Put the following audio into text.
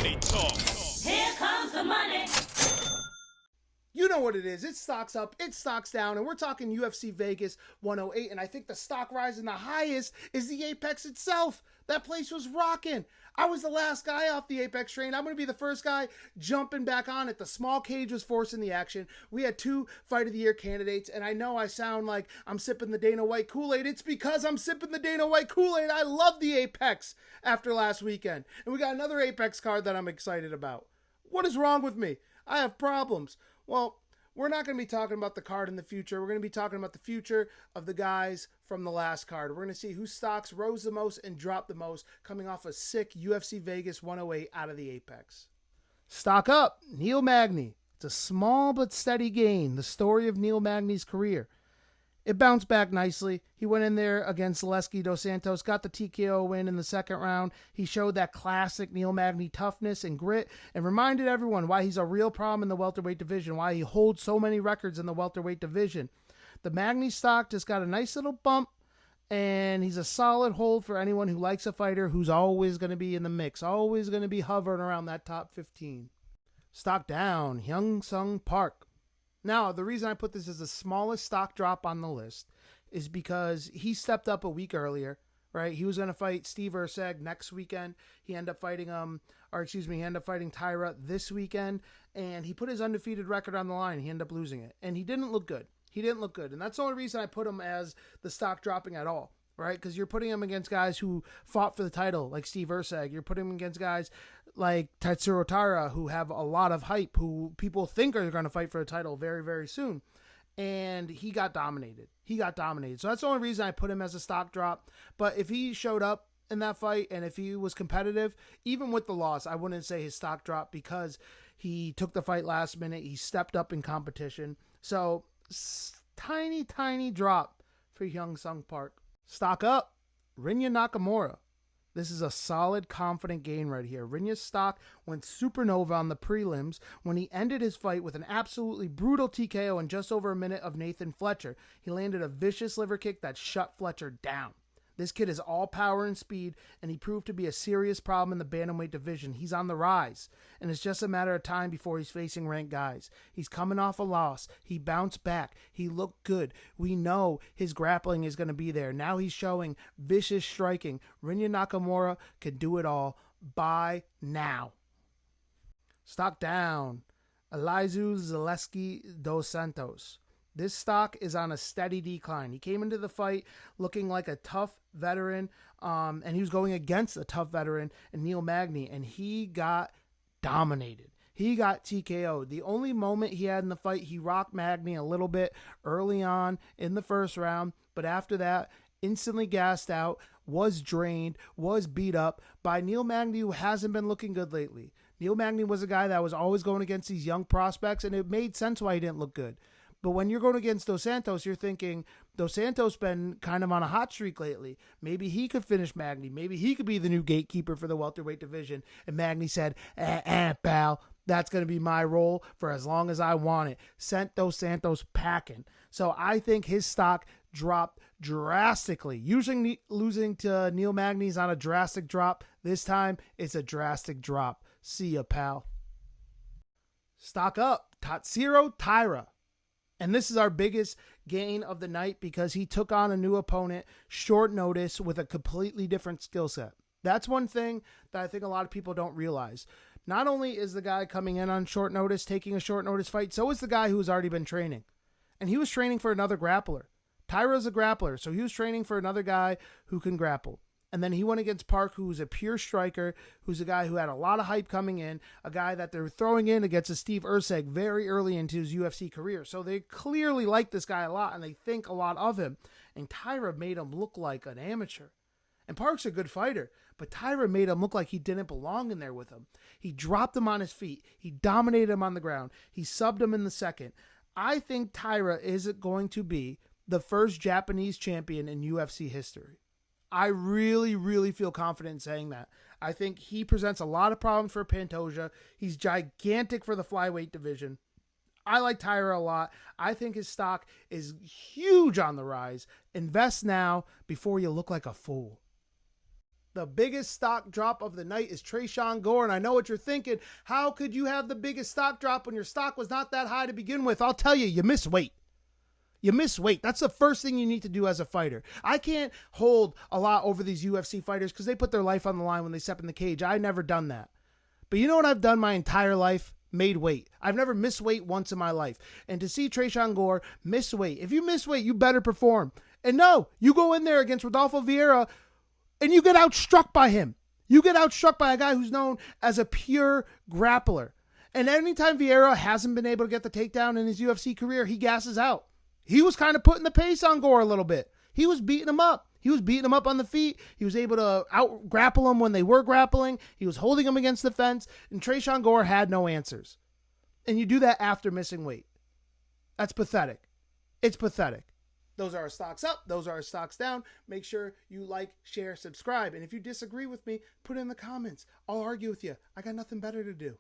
Money talks. Here comes the money. You know what it is. It's stocks up, it's stocks down, and we're talking UFC Vegas 108, and I think the stock rising the highest is the Apex itself. That place was rocking. I was the last guy off the Apex train. I'm going to be the first guy jumping back on it. The small cage was forcing the action. We had 2 Fight of the Year candidates, and I know I sound like I'm sipping the Dana White Kool-Aid. It's because I'm sipping the Dana White Kool-Aid. I love the Apex after last weekend. And we got another Apex card that I'm excited about. What is wrong with me? I have problems. Well, we're not going to be talking about the card in the future. We're going to be talking about the future of the guys from the last card. We're going to see whose stocks rose the most and dropped the most coming off a sick UFC Vegas 108 out of the Apex. Stock up, Neil Magny. It's a small but steady gain, the story of Neil Magny's career. It bounced back nicely. He went in there against Zaleski dos Santos, got the TKO win in the second round. He showed that classic Neil Magny toughness and grit and reminded everyone why he's a real problem in the welterweight division, why he holds so many records in the welterweight division. The Magny stock just got a nice little bump, and he's a solid hold for anyone who likes a fighter who's always going to be in the mix, always going to be hovering around that top 15. Stock down, Hyong Seung Park. Now, the reason I put this as the smallest stock drop on the list is because he stepped up a week earlier, right? He was going to fight Steve Erceg next weekend. He ended up fighting Taira this weekend, and he put his undefeated record on the line. He ended up losing it, and he didn't look good. And that's the only reason I put him as the stock dropping at all, right? Because you're putting him against guys who fought for the title, like Steve Erceg. You're putting him against guys like Tatsuro Taira, who have a lot of hype, who people think are going to fight for the title very, very soon. And he got dominated. So that's the only reason I put him as a stock drop. But if he showed up in that fight and if he was competitive, even with the loss, I wouldn't say his stock drop because he took the fight last minute. He stepped up in competition. So tiny, tiny drop for Hyong Seung Park. Stock up, Rinya Nakamura. This is a solid, confident gain right here. Rinya's stock went supernova on the prelims when he ended his fight with an absolutely brutal TKO in just over a minute of Nathan Fletcher. He landed a vicious liver kick that shut Fletcher down. This kid is all power and speed, and he proved to be a serious problem in the bantamweight division. He's on the rise, and it's just a matter of time before he's facing ranked guys. He's coming off a loss. He bounced back. He looked good. We know his grappling is going to be there. Now he's showing vicious striking. Rinya Nakamura can do it all. Buy now. Stock down. Elizeu Zaleski dos Santos. This stock is on a steady decline. He came into the fight looking like a tough veteran, and he was going against a tough veteran in Neil Magny, and he got dominated. He got TKO'd. The only moment he had in the fight, he rocked Magny a little bit early on in the first round, but after that, instantly gassed out, was drained, was beat up by Neil Magny, who hasn't been looking good lately. Neil Magny was a guy that was always going against these young prospects, and it made sense why he didn't look good. But when you're going against Dos Santos, you're thinking, Dos Santos been kind of on a hot streak lately. Maybe he could finish Magny. Maybe he could be the new gatekeeper for the welterweight division. And Magny said, pal, that's going to be my role for as long as I want it. Sent Dos Santos packing. So I think his stock dropped drastically. Usually losing to Neil Magny's on a drastic drop. This time, it's a drastic drop. See ya, pal. Stock up, Tatsuro Taira. And this is our biggest gain of the night because he took on a new opponent short notice with a completely different skill set. That's one thing that I think a lot of people don't realize. Not only is the guy coming in on short notice, taking a short notice fight, so is the guy who's already been training. And he was training for another grappler. Taira's a grappler, so he was training for another guy who can grapple. And then he went against Park, who's a pure striker, who's a guy who had a lot of hype coming in, a guy that they're throwing in against a Steve Erceg very early into his UFC career. So they clearly like this guy a lot, and they think a lot of him. And Taira made him look like an amateur. And Park's a good fighter, but Taira made him look like he didn't belong in there with him. He dropped him on his feet. He dominated him on the ground. He subbed him in the second. I think Taira is going to be the first Japanese champion in UFC history. I really, really feel confident in saying that. I think he presents a lot of problems for Pantoja. He's gigantic for the flyweight division. I like Taira a lot. I think his stock is huge on the rise. Invest now before you look like a fool. The biggest stock drop of the night is Tresean Gore, and I know what you're thinking. How could you have the biggest stock drop when your stock was not that high to begin with? I'll tell you, you miss weight. You miss weight. That's the first thing you need to do as a fighter. I can't hold a lot over these UFC fighters because they put their life on the line when they step in the cage. I've never done that. But you know what I've done my entire life? Made weight. I've never missed weight once in my life. And to see Tresean Gore miss weight, if you miss weight, you better perform. And no, you go in there against Rodolfo Vieira and you get outstruck by him. You get outstruck by a guy who's known as a pure grappler. And anytime Vieira hasn't been able to get the takedown in his UFC career, he gasses out. He was kind of putting the pace on Gore a little bit. He was beating him up. He was beating him up on the feet. He was able to out-grapple him when they were grappling. He was holding him against the fence. And Tresean Gore had no answers. And you do that after missing weight. That's pathetic. It's pathetic. Those are our stocks up. Those are our stocks down. Make sure you like, share, subscribe. And if you disagree with me, put it in the comments. I'll argue with you. I got nothing better to do.